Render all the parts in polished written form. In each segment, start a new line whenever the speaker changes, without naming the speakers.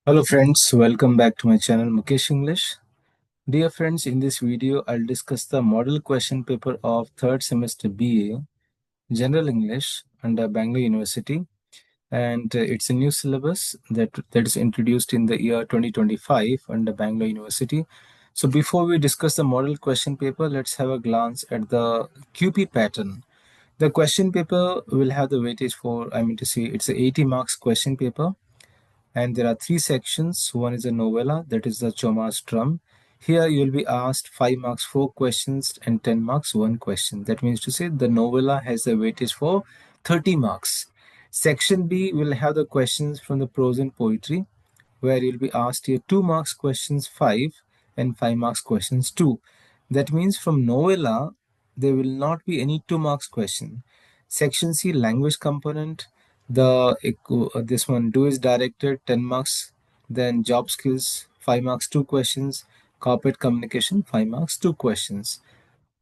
Hello friends, welcome back to my channel Mukesh English. Dear friends, in this video I'll discuss the model question paper of third semester BA General English under Bangalore University, and it's a new syllabus that is introduced in the year 2025 under Bangalore University. So before we discuss the model question paper, let's have a glance at the QP pattern. The question paper will have the weightage for, it's a 80 marks question paper, and there are three sections. One is a novella, that is the CHOMA'S drum. Here you'll be asked 5 marks 4 questions and 10 marks 1 question. That means to say the novella has a weightage for 30 marks. Section B will have the questions from the prose and poetry, where you'll be asked here 2 marks questions 5 and 5 marks questions 2. That means from novella there will not be any 2 marks question. Section C, language component, this one do is directed 10 marks, then job skills 5 marks 2 questions, corporate communication 5 marks 2 questions.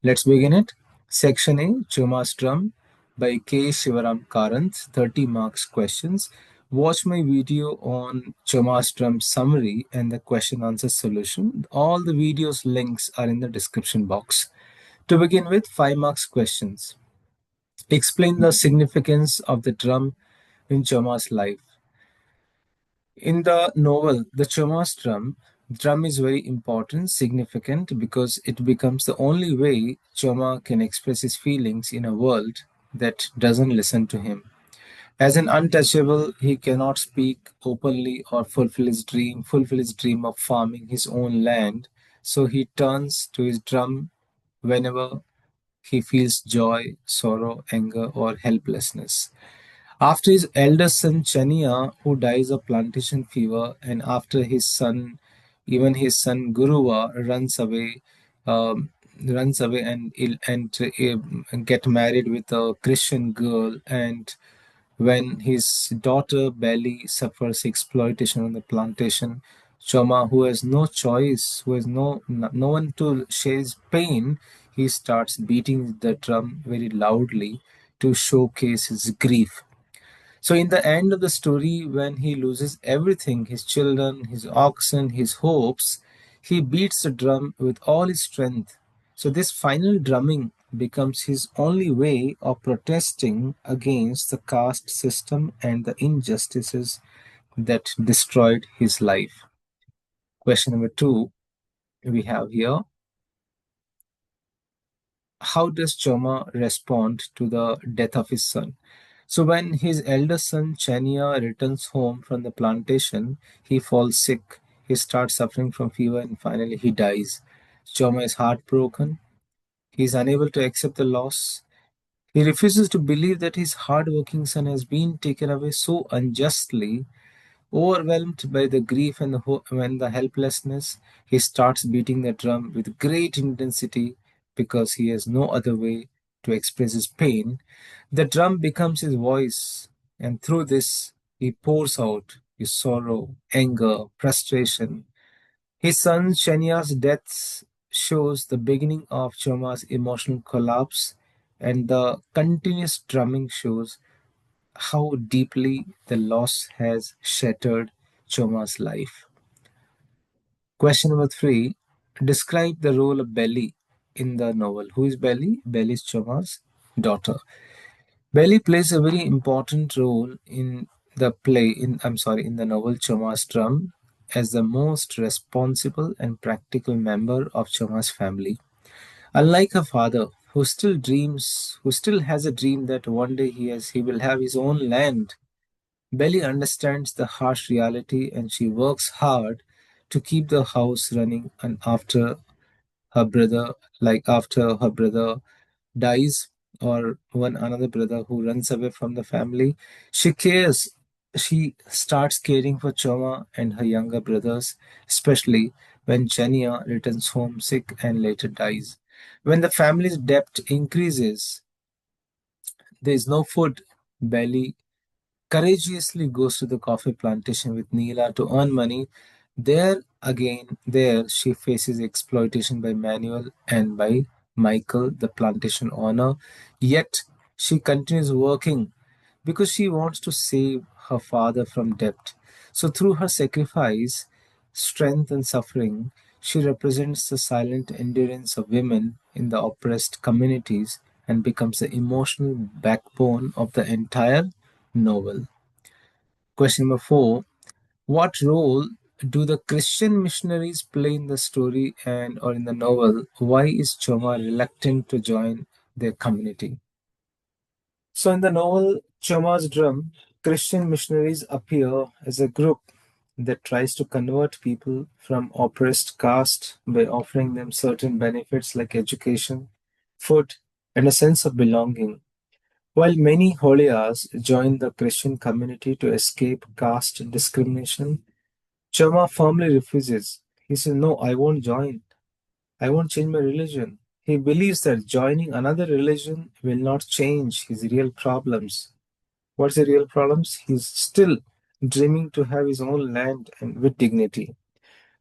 Let's begin it. Section A, Choma's Drum by K. Shivaram Karanth, 30 marks questions. Watch my video on Choma's Drum summary and the question answer solution. All the videos links are in the description box. To begin with, 5 marks questions. Explain the significance of the drum in Choma's life. In the novel, The Choma's drum is very important, significant, because it becomes the only way Choma can express his feelings in a world that doesn't listen to him. As an untouchable, he cannot speak openly or fulfill his dream of farming his own land, so he turns to his drum whenever he feels joy, sorrow, anger, or helplessness. After his eldest son Chania, who dies of plantation fever, and after even his son Guruva um, runs away and get married with a Christian girl, and when his daughter Belly suffers exploitation on the plantation, Choma, who has no choice, who has no one to share his pain, he starts beating the drum very loudly to showcase his grief. So, in the end of the story, when he loses everything, his children, his oxen, his hopes, he beats the drum with all his strength. So, this final drumming becomes his only way of protesting against the caste system and the injustices that destroyed his life. Question number two we have here: how does Choma respond to the death of his son? So when his eldest son Chania returns home from the plantation, he falls sick. He starts suffering from fever and finally he dies. Choma is heartbroken. He is unable to accept the loss. He refuses to believe that his hard-working son has been taken away so unjustly. Overwhelmed by the grief and the helplessness, he starts beating the drum with great intensity because he has no other way to express his pain. The drum becomes his voice, and through this, he pours out his sorrow, anger, frustration. His son Shenya's death shows the beginning of Choma's emotional collapse, and the continuous drumming shows how deeply the loss has shattered Choma's life. Question number three: describe the role of Belly in the novel. Who is Belly? Belly is Choma's daughter. Belly plays a very important role in in the novel Choma's Drum as the most responsible and practical member of Choma's family. Unlike her father, who still has a dream that one day he will have his own land, Belly understands the harsh reality and she works hard to keep the house running. And her brother, after her brother dies, or one another brother who runs away from the family, she cares. She starts caring for Choma and her younger brothers, especially when Chania returns home sick and later dies. When the family's debt increases, there is no food. Belly courageously goes to the coffee plantation with Neela to earn money. There she faces exploitation by Manuel and by Michael, the plantation owner. Yet she continues working because she wants to save her father from debt. So, through her sacrifice, strength, and suffering, she represents the silent endurance of women in the oppressed communities and becomes the emotional backbone of the entire novel. Question number 4. What role do the Christian missionaries play in the story and or in the novel? Why is Choma reluctant to join their community? So in the novel Choma's Drum, Christian missionaries appear as a group that tries to convert people from oppressed caste by offering them certain benefits like education, food, and a sense of belonging. While many Holiyas join the Christian community to escape caste discrimination, Choma firmly refuses. He says, "No, I won't join. I won't change my religion." He believes that joining another religion will not change his real problems. What's the real problems? He's still dreaming to have his own land and with dignity.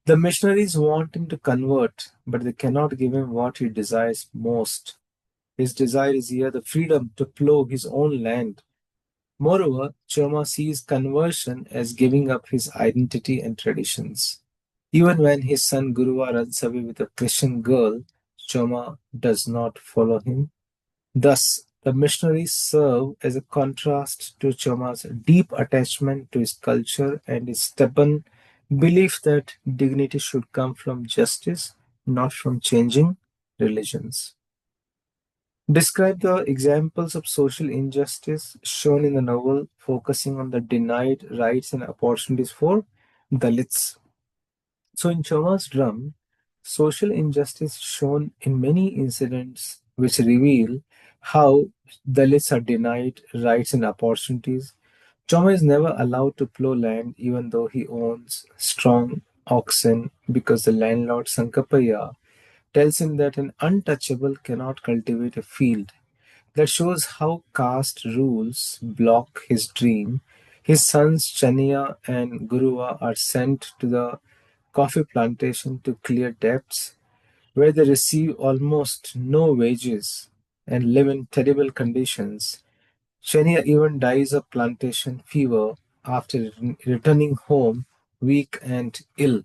The missionaries want him to convert, but they cannot give him what he desires most. His desire is here the freedom to plow his own land. Moreover, Choma sees conversion as giving up his identity and traditions. Even when his son Guruva runs away with a Christian girl, Choma does not follow him. Thus, the missionaries serve as a contrast to Choma's deep attachment to his culture and his stubborn belief that dignity should come from justice, not from changing religions. Describe the examples of social injustice shown in the novel, focusing on the denied rights and opportunities for Dalits. So, in Choma's drum, social injustice is shown in many incidents which reveal how Dalits are denied rights and opportunities. Choma is never allowed to plow land even though he owns strong oxen because the landlord Sankapaya tells him that an untouchable cannot cultivate a field. That shows how caste rules block his dream. His sons Chania and Guruva are sent to the coffee plantation to clear debts, where they receive almost no wages and live in terrible conditions. Chania even dies of plantation fever after returning home weak and ill.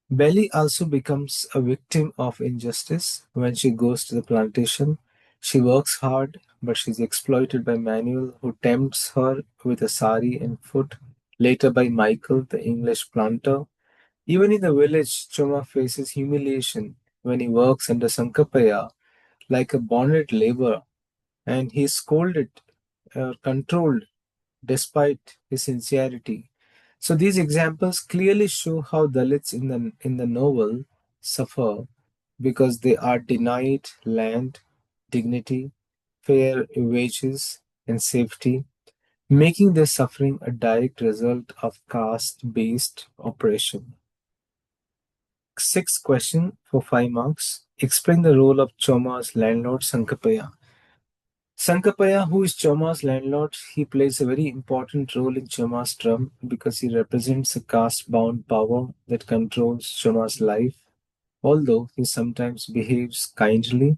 Belly also becomes a victim of injustice when she goes to the plantation. She works hard, but she's exploited by Manuel, who tempts her with a sari and food, later by Michael, the English planter. Even in the village, Choma faces humiliation when he works under Sankapaya like a bonded laborer, and he is scolded, controlled, despite his sincerity. So these examples clearly show how Dalits in the novel suffer because they are denied land, dignity, fair wages, and safety, making their suffering a direct result of caste-based oppression. Sixth question for 5 marks. Explain the role of Choma's landlord Sankapaya. Sankapaya, who is Choma's landlord, he plays a very important role in Choma's drum because he represents a caste-bound power that controls Choma's life. Although he sometimes behaves kindly,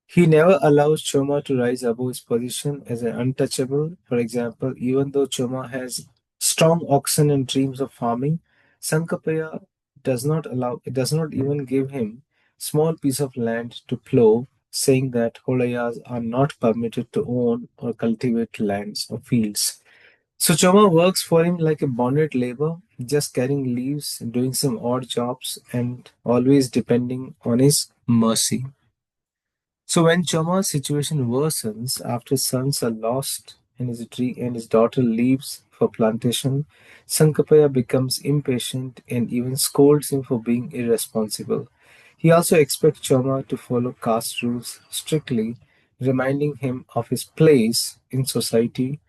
he never allows Choma to rise above his position as an untouchable. For example, even though Choma has strong oxen and dreams of farming, Sankapaya does not even give him small piece of land to plow, saying that Holayas are not permitted to own or cultivate lands or fields. So Choma works for him like a bonded labor, just carrying leaves, doing some odd jobs, and always depending on his mercy. So when Choma's situation worsens after his sons are lost and his daughter leaves for plantation, Sankapaya becomes impatient and even scolds him for being irresponsible. He also expects Choma to follow caste rules strictly, reminding him of his place in society.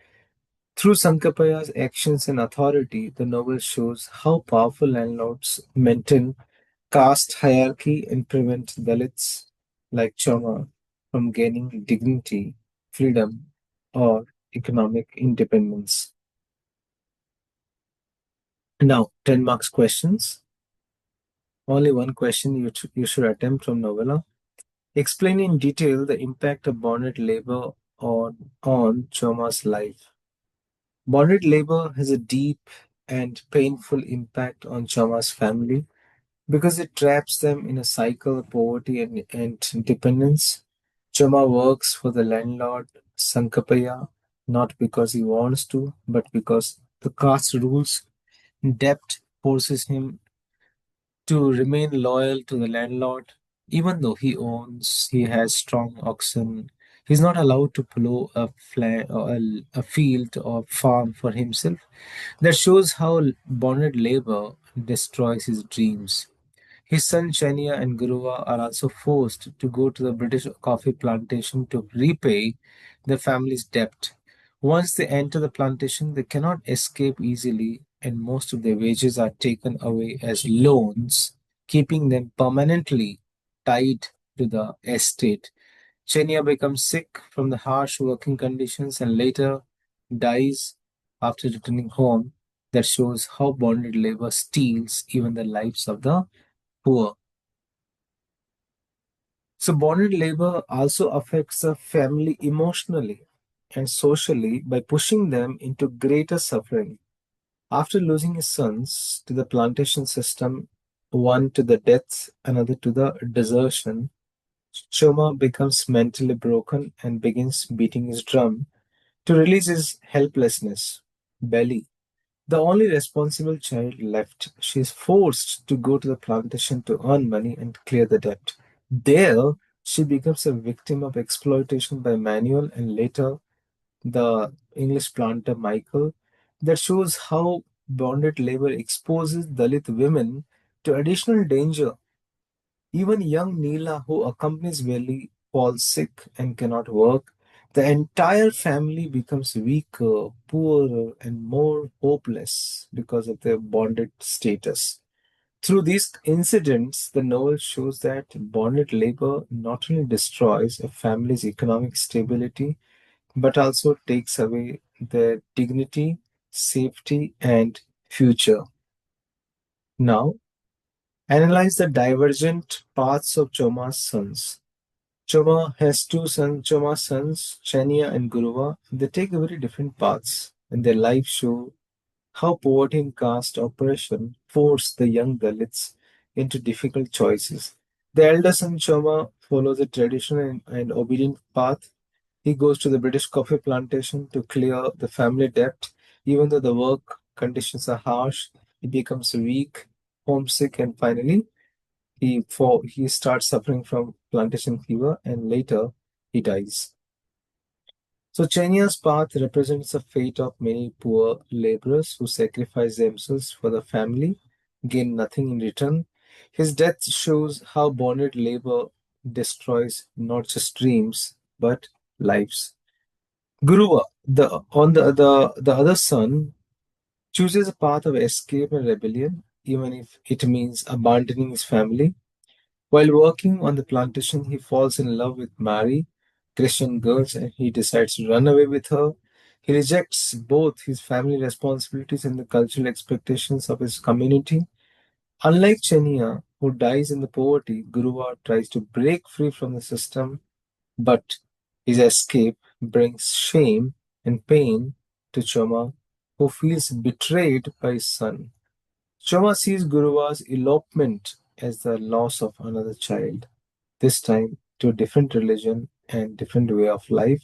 Through Sankapaya's actions and authority, the novel shows how powerful landlords maintain caste hierarchy and prevent Dalits like Choma from gaining dignity, freedom, or economic independence. Now, 10 marks questions. Only one question you should attempt from Novella. Explain in detail the impact of bonded labor on Choma's life. Bonded labor has a deep and painful impact on Chama's family because it traps them in a cycle of poverty and dependence. Chama works for the landlord Sankapaya not because he wants to, but because the caste rules. Debt forces him to remain loyal to the landlord, even though he has strong oxen. He's not allowed to plow a field or farm for himself. That shows how bonded labor destroys his dreams. His son Chania and Guruva are also forced to go to the British coffee plantation to repay their family's debt. Once they enter the plantation, they cannot escape easily, and most of their wages are taken away as loans, keeping them permanently tied to the estate. Chenia becomes sick from the harsh working conditions and later dies after returning home. That shows how bonded labor steals even the lives of the poor. So, bonded labor also affects the family emotionally and socially by pushing them into greater suffering. After losing his sons to the plantation system, one to the death, another to the desertion, Choma becomes mentally broken and begins beating his drum to release his helplessness. Belly, the only responsible child left, she is forced to go to the plantation to earn money and clear the debt. There, she becomes a victim of exploitation by Manuel and later the English planter Michael. That shows how bonded labor exposes Dalit women to additional danger. Even young Neela, who accompanies Belly, falls sick and cannot work. The entire family becomes weaker, poorer, and more hopeless because of their bonded status. Through these incidents, the novel shows that bonded labor not only destroys a family's economic stability, but also takes away their dignity, safety, and future. Now, analyze the divergent paths of Choma's sons. Choma has two sons, Choma's sons, Chania and Guruva. They take very different paths, and their lives show how poverty and caste oppression forced the young Dalits into difficult choices. The elder son Choma follows a traditional and obedient path. He goes to the British coffee plantation to clear the family debt. Even though the work conditions are harsh, he becomes weak, homesick, and finally he starts suffering from plantation fever and later he dies. So Chenya's path represents the fate of many poor laborers who sacrifice themselves for the family, gain nothing in return. His death shows how bonded labor destroys not just dreams but lives. Guruva, the other son, chooses a path of escape and rebellion, even if it means abandoning his family. While working on the plantation, he falls in love with Mary, Christian girls, and he decides to run away with her. He rejects both his family responsibilities and the cultural expectations of his community. Unlike Chenia, who dies in the poverty, Guruva tries to break free from the system, but his escape brings shame and pain to Choma, who feels betrayed by his son. Choma sees Guruva's elopement as the loss of another child, this time to a different religion and different way of life.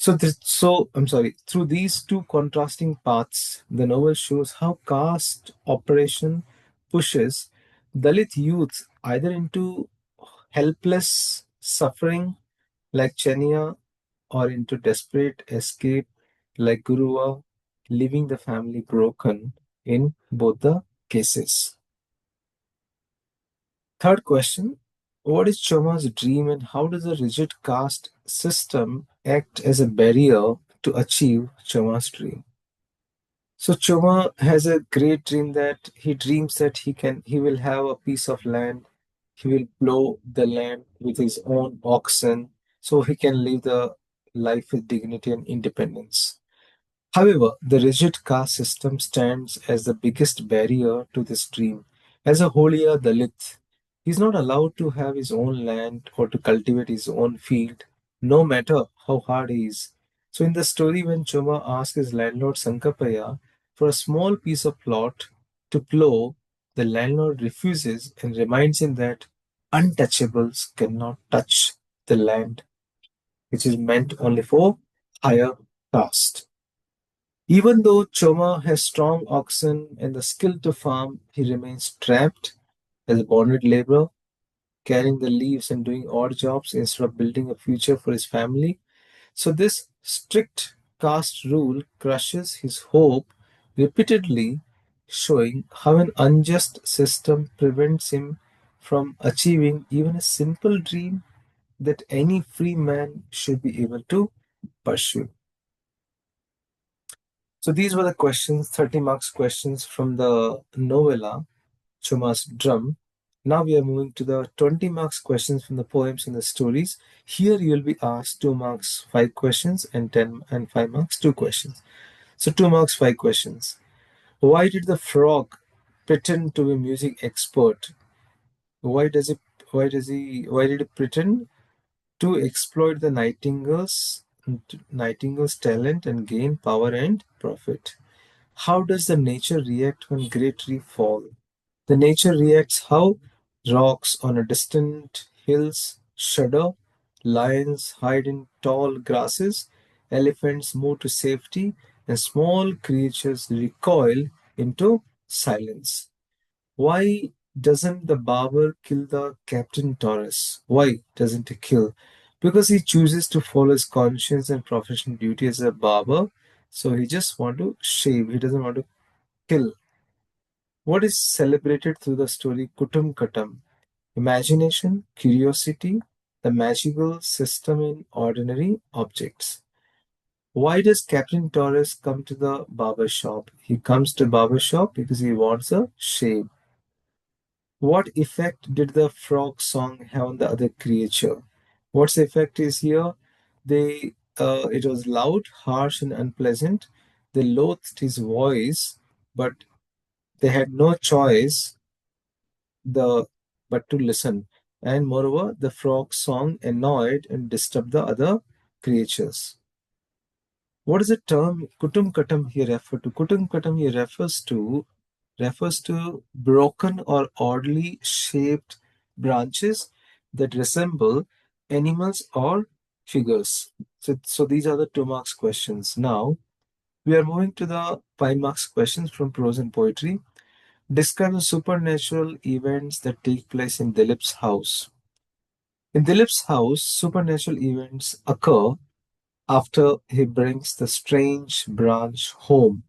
I'm sorry. Through these two contrasting paths, the novel shows how caste oppression pushes Dalit youth either into helpless suffering like Chenia or into desperate escape like Guruva, leaving the family broken in both the cases. Third question: what is Choma's dream and how does the rigid caste system act as a barrier to achieve Choma's dream? So Choma has a great dream that he dreams that he will have a piece of land. He will plow the land with his own oxen so he can live the life with dignity and independence. However, the rigid caste system stands as the biggest barrier to this dream. As a Holiya Dalit, he is not allowed to have his own land or to cultivate his own field, no matter how hard he is. So in the story, when Choma asks his landlord Sankapaya for a small piece of plot to plow, the landlord refuses and reminds him that untouchables cannot touch the land, which is meant only for higher caste. Even though Choma has strong oxen and the skill to farm, he remains trapped as a bonded laborer, carrying the leaves and doing odd jobs instead of building a future for his family. So, this strict caste rule crushes his hope repeatedly, showing how an unjust system prevents him from achieving even a simple dream that any free man should be able to pursue. So, these were the questions, 30 marks questions from the novella Choma's Drum. Now we are moving to the 20 marks questions from the poems and the stories. Here you will be asked 2 marks 5 questions and 10 and 5 marks 2 questions. So 2 marks 5 questions. Why did the frog pretend to be music expert? Why does it why did it pretend to exploit the nightingale's talent and gain power and profit? How does the nature react when great tree fall? The nature reacts how rocks on a distant hills shudder, lions hide in tall grasses, elephants move to safety, and small creatures recoil into silence. Why doesn't the barber kill the Captain Torres? Why doesn't he kill? Because he chooses to follow his conscience and professional duty as a barber. So he just want to shave. He doesn't want to kill. What is celebrated through the story Kutum-Katam? Imagination, curiosity, the magical system in ordinary objects. Why does Captain Torres come to the barber shop? He comes to barber shop because he wants a shave. What effect did the frog song have on the other creature? What's the effect is here? It was loud, harsh, and unpleasant. They loathed his voice, but they had no choice the but to listen. And moreover, the frog's song annoyed and disturbed the other creatures. What is the term kutum katam here refer to? Kutum katam here refers to broken or oddly shaped branches that resemble animals or figures. So these are the 2 marks questions. Now we are moving to the 5 marks questions from prose and poetry. Describe the supernatural events that take place in Dilip's house. In Dilip's house, supernatural events occur after he brings the strange branch home.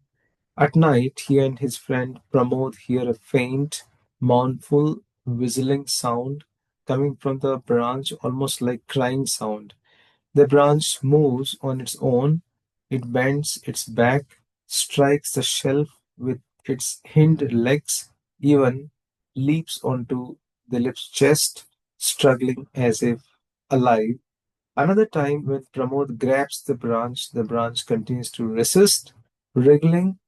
At night, he and his friend Pramod hear a faint, mournful, whistling sound coming from the branch, almost like crying sound. The branch moves on its own. It bends its back, strikes the shelf with its hind legs, even leaps onto the lip's chest, struggling as if alive. Another time, when Pramod grabs the branch continues to resist, wriggling,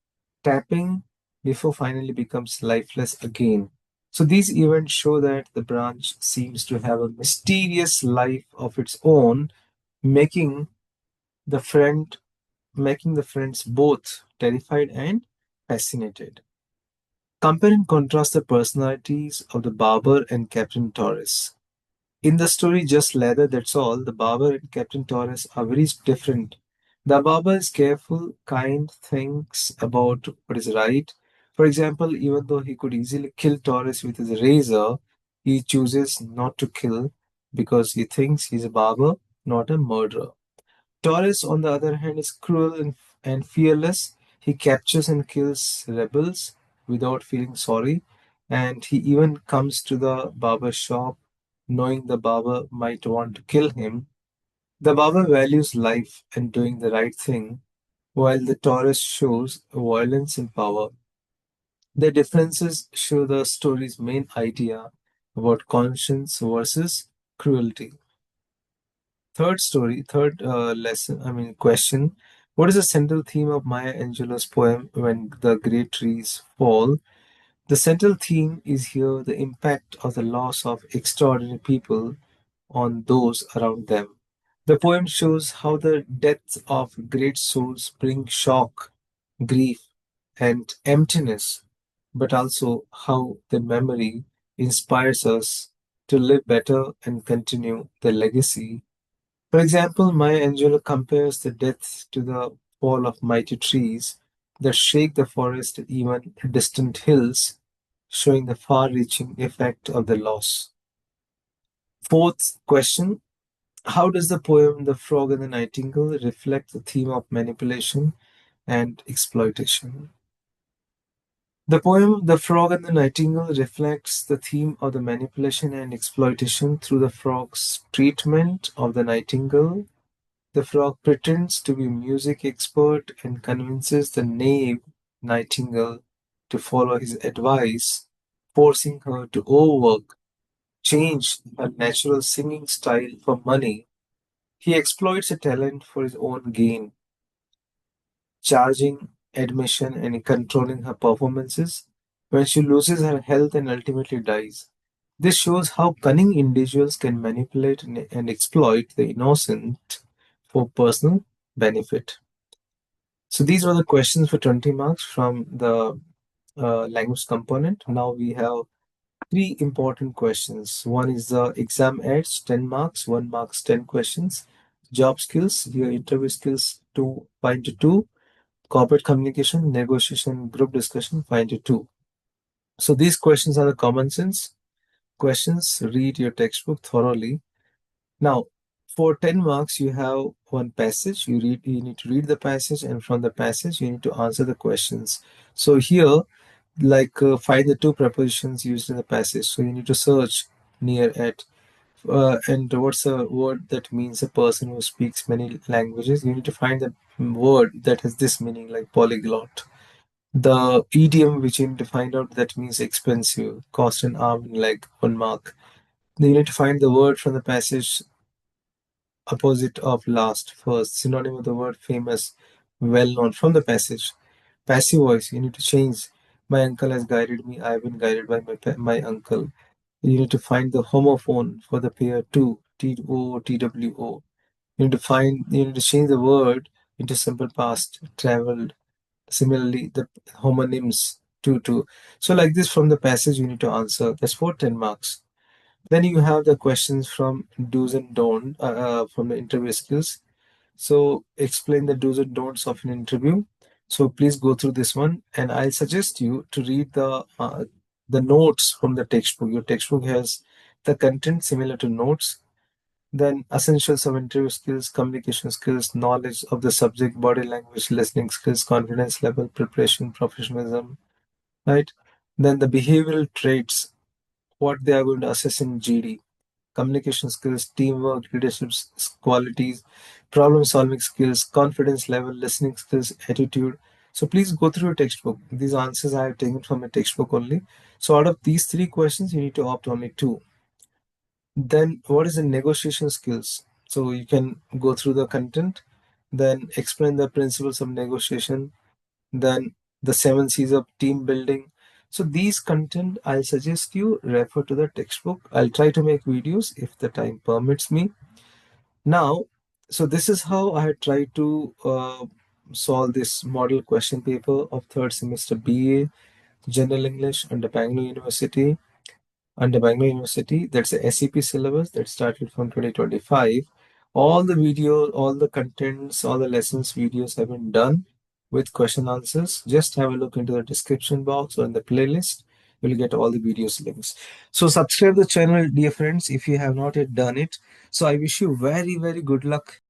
tapping, before finally becomes lifeless again. So these events show that the branch seems to have a mysterious life of its own, making the friend making the friends both terrified and fascinated. Compare and contrast the personalities of the barber and Captain Torres. In the story Just Leather, That's All, the barber and Captain Torres are very different. The barber is careful, kind, thinks about what is right. For example, even though he could easily kill Torres with his razor, he chooses not to kill because he thinks he's a barber, not a murderer. Torres, on the other hand, is cruel and fearless. He captures and kills rebels without feeling sorry, and he even comes to the barber shop knowing the barber might want to kill him. The barber values life and doing the right thing, while the Torres shows violence and power. The differences show the story's main idea about conscience versus cruelty. Question. What is the central theme of Maya Angelou's poem When the Great Trees Fall? The central theme is here the impact of the loss of extraordinary people on those around them. The poem shows how the deaths of great souls bring shock, grief, and emptiness, but also how the memory inspires us to live better and continue the legacy. For example, Maya Angelou compares the death to the fall of mighty trees that shake the forest and even distant hills, showing the far reaching effect of the loss. Fourth question: how does the poem The Frog and the Nightingale reflect the theme of manipulation and exploitation? The poem The Frog and the Nightingale reflects the theme of the manipulation and exploitation through the frog's treatment of the nightingale. The frog pretends to be a music expert and convinces the knave nightingale to follow his advice, forcing her to overwork, change her natural singing style for money. He exploits her talent for his own gain, charging admission and controlling her performances when she loses her health and ultimately dies. This shows how cunning individuals can manipulate and exploit the innocent for personal benefit. So these were the questions for 20 marks from the language component. Now we have three important questions. One is the exam aids, 10 marks, 1 marks, 10 questions. Job skills, your interview skills, 2, 5 to 2. Corporate communication, negotiation, group discussion, 5 to 2. So these questions are the common sense questions. Read your textbook thoroughly. Now, for 10 marks, you have one passage. You need to read the passage, and from the passage, you need to answer the questions. So here, find the two prepositions used in the passage. So you need to search near it. And what's a word that means a person who speaks many languages? You need to find the word that has this meaning, like polyglot. The idiom which you need to find out that means expensive, cost an arm and leg, 1 mark. Then you need to find the word from the passage opposite of last, first, synonym of the word famous, well known from the passage. Passive voice, you need to change. My uncle has guided me, I have been guided by my uncle. You need to find the homophone for the pair to, TWO. You need to change the word into simple past, traveled. Similarly, the homonyms, to. So like this from the passage you need to answer. That's for 10 marks. Then you have the questions from do's and don'ts from the interview skills. So explain the do's and don'ts of an interview. So please go through this one, and I'll suggest you to read the notes from the textbook. Your textbook has the content similar to notes. Then essentials of interview skills, communication skills, knowledge of the subject, body language, listening skills, confidence level, preparation, professionalism, right? Then the behavioral traits, what they are going to assess in GD, communication skills, teamwork, leadership qualities, problem solving skills, confidence level, listening skills, attitude. So please go through your textbook. These answers I have taken from a textbook only. So out of these three questions, you need to opt only two. Then what is the negotiation skills? So you can go through the content, then explain the principles of negotiation, then the 7 C's of team building. So these content, I'll suggest you refer to the textbook. I'll try to make videos if the time permits me. Now, so this is how I tried to solve this model question paper of 3rd semester BA General English under Bangalore University. That's the SEP syllabus that started from 2025. All the videos, all the contents, all the lessons videos have been done with question answers. Just have a look into the description box or in the playlist. You'll get all the videos links. So subscribe the channel, dear friends, if you have not yet done it. So I wish you very, very good luck